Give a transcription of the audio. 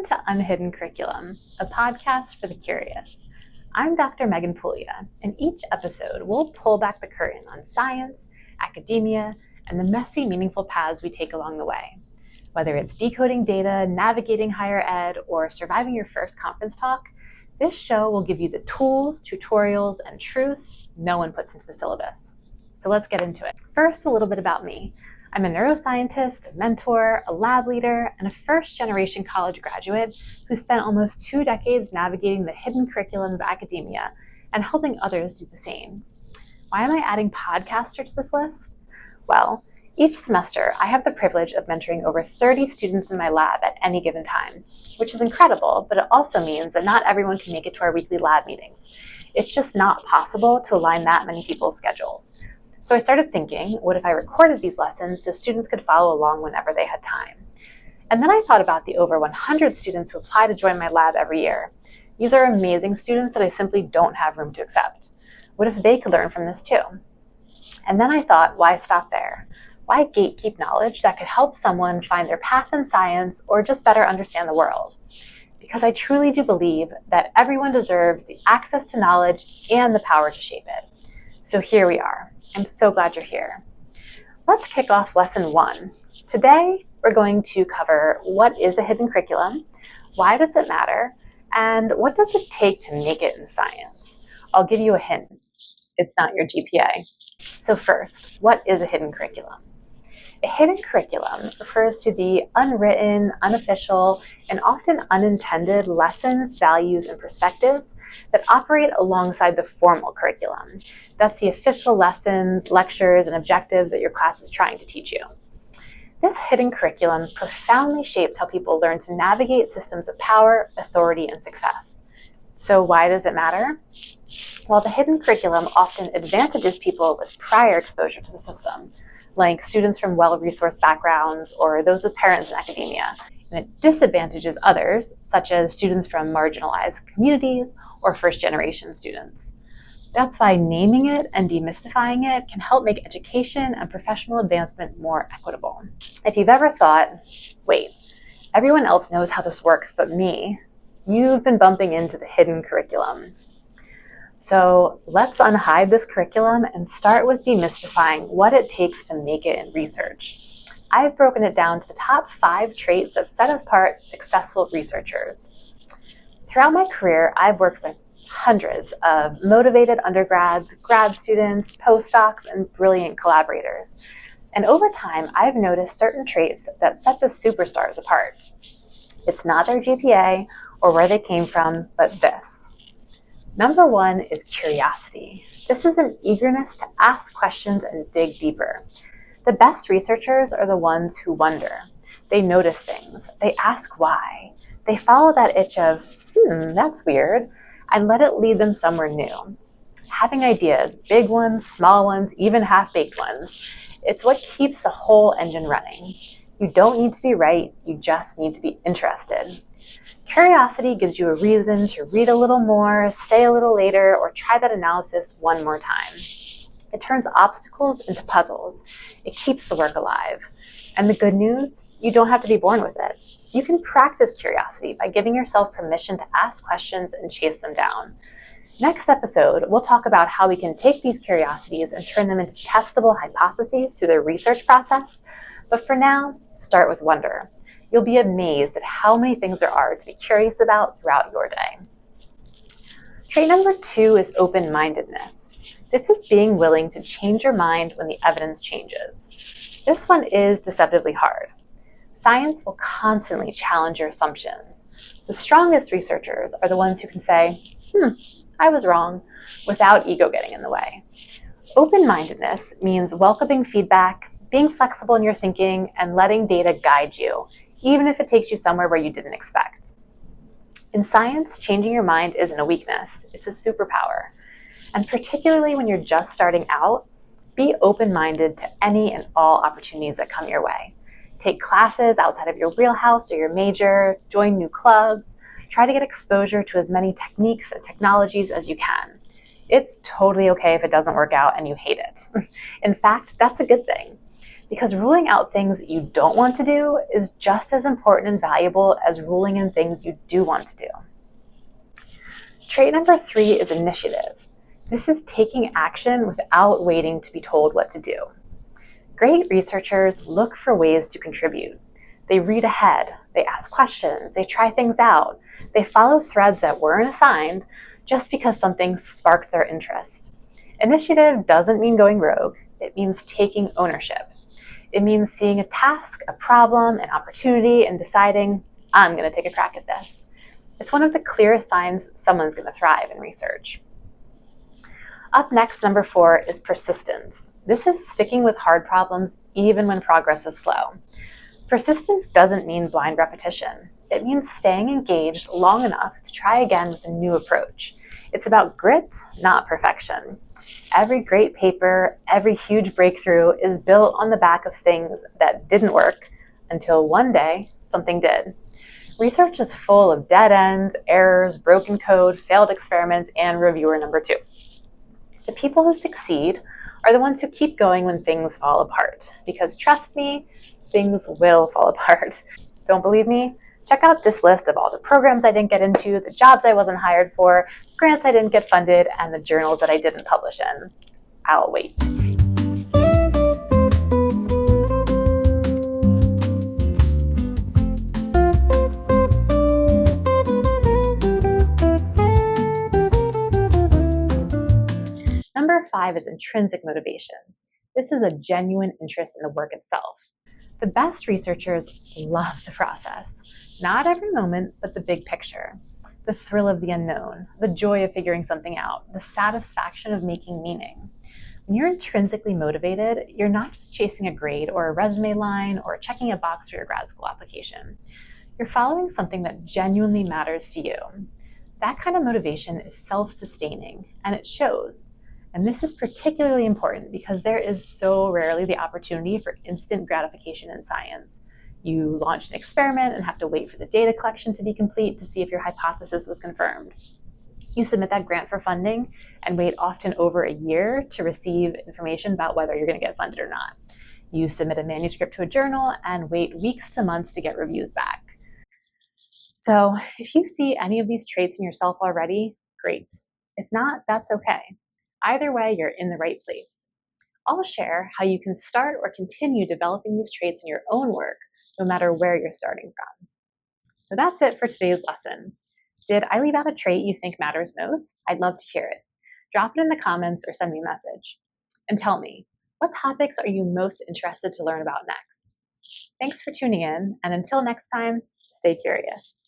Welcome to Unhidden Curriculum, a podcast for the curious. I'm Dr. Megan Puglia, and each episode we'll pull back the curtain on science, academia, and the messy, meaningful paths we take along the way. Whether it's decoding data, navigating higher ed, or surviving your first conference talk, this show will give you the tools, tutorials, and truth no one puts into the syllabus. So let's get into it. First, a little bit about me. I'm a neuroscientist, a mentor, a lab leader, and a first-generation college graduate who spent almost 2 decades navigating the hidden curriculum of academia and helping others do the same. Why am I adding podcaster to this list? Well, each semester I have the privilege of mentoring over 30 students in my lab at any given time, which is incredible, but it also means that not everyone can make it to our weekly lab meetings. It's just not possible to align that many people's schedules. So I started thinking, what if I recorded these lessons so students could follow along whenever they had time? And then I thought about the over 100 students who apply to join my lab every year. These are amazing students that I simply don't have room to accept. What if they could learn from this too? And then I thought, why stop there? Why gatekeep knowledge that could help someone find their path in science or just better understand the world? Because I truly do believe that everyone deserves the access to knowledge and the power to shape it. So here we are. I'm so glad you're here. Let's kick off lesson 1. Today, we're going to cover what is a hidden curriculum, why does it matter, and what does it take to make it in science? I'll give you a hint. It's not your GPA. So first, what is a hidden curriculum? A hidden curriculum refers to the unwritten, unofficial, and often unintended lessons, values, and perspectives that operate alongside the formal curriculum. That's the official lessons, lectures, and objectives that your class is trying to teach you. This hidden curriculum profoundly shapes how people learn to navigate systems of power, authority, and success. So why does it matter? Well, the hidden curriculum often advantages people with prior exposure to the system, like students from well-resourced backgrounds or those with parents in academia. And it disadvantages others, such as students from marginalized communities or first-generation students. That's why naming it and demystifying it can help make education and professional advancement more equitable. If you've ever thought, wait, everyone else knows how this works but me, you've been bumping into the hidden curriculum. So let's unhide this curriculum and start with demystifying what it takes to make it in research. I've broken it down to the top 5 traits that set apart successful researchers. Throughout my career, I've worked with hundreds of motivated undergrads, grad students, postdocs, and brilliant collaborators. And over time, I've noticed certain traits that set the superstars apart. It's not their GPA or where they came from, but this. Number 1 is curiosity. This is an eagerness to ask questions and dig deeper. The best researchers are the ones who wonder. They notice things. They ask why. They follow that itch of, that's weird, and let it lead them somewhere new. Having ideas, big ones, small ones, even half-baked ones, it's what keeps the whole engine running. You don't need to be right, you just need to be interested. Curiosity gives you a reason to read a little more, stay a little later, or try that analysis one more time. It turns obstacles into puzzles. It keeps the work alive. And the good news, you don't have to be born with it. You can practice curiosity by giving yourself permission to ask questions and chase them down. Next episode, we'll talk about how we can take these curiosities and turn them into testable hypotheses through the research process. But for now, start with wonder. You'll be amazed at how many things there are to be curious about throughout your day. Trait number 2 is open-mindedness. This is being willing to change your mind when the evidence changes. This one is deceptively hard. Science will constantly challenge your assumptions. The strongest researchers are the ones who can say, I was wrong, without ego getting in the way. Open-mindedness means welcoming feedback, being flexible in your thinking, and letting data guide you, even if it takes you somewhere where you didn't expect. In science, changing your mind isn't a weakness, it's a superpower. And particularly when you're just starting out, be open-minded to any and all opportunities that come your way. Take classes outside of your wheelhouse or your major, join new clubs, try to get exposure to as many techniques and technologies as you can. It's totally okay if it doesn't work out and you hate it. In fact, that's a good thing. because ruling out things you don't want to do is just as important and valuable as ruling in things you do want to do. Trait number 3 is initiative. This is taking action without waiting to be told what to do. Great researchers look for ways to contribute. They read ahead, they ask questions, they try things out, they follow threads that weren't assigned just because something sparked their interest. Initiative doesn't mean going rogue, it means taking ownership. It means seeing a task, a problem, an opportunity, and deciding, I'm going to take a crack at this. It's one of the clearest signs someone's going to thrive in research. Up next, number 4 is persistence. This is sticking with hard problems even when progress is slow. Persistence doesn't mean blind repetition. It means staying engaged long enough to try again with a new approach. It's about grit, not perfection. Every great paper, every huge breakthrough is built on the back of things that didn't work until one day something did. Research is full of dead ends, errors, broken code, failed experiments, and reviewer number 2. The people who succeed are the ones who keep going when things fall apart. Because trust me, things will fall apart. Don't believe me? Check out this list of all the programs I didn't get into, the jobs I wasn't hired for, grants I didn't get funded, and the journals that I didn't publish in. I'll wait. Number 5 is intrinsic motivation. This is a genuine interest in the work itself. The best researchers love the process. Not every moment, but the big picture. The thrill of the unknown, the joy of figuring something out, the satisfaction of making meaning. When you're intrinsically motivated, you're not just chasing a grade or a resume line or checking a box for your grad school application. You're following something that genuinely matters to you. That kind of motivation is self-sustaining, and it shows. And this is particularly important because there is so rarely the opportunity for instant gratification in science. You launch an experiment and have to wait for the data collection to be complete to see if your hypothesis was confirmed. You submit that grant for funding and wait often over a year to receive information about whether you're going to get funded or not. You submit a manuscript to a journal and wait weeks to months to get reviews back. So if you see any of these traits in yourself already, great. If not, that's okay. Either way, you're in the right place. I'll share how you can start or continue developing these traits in your own work, no matter where you're starting from. So that's it for today's lesson. Did I leave out a trait you think matters most? I'd love to hear it. Drop it in the comments or send me a message. And tell me, what topics are you most interested to learn about next? Thanks for tuning in, and until next time, stay curious.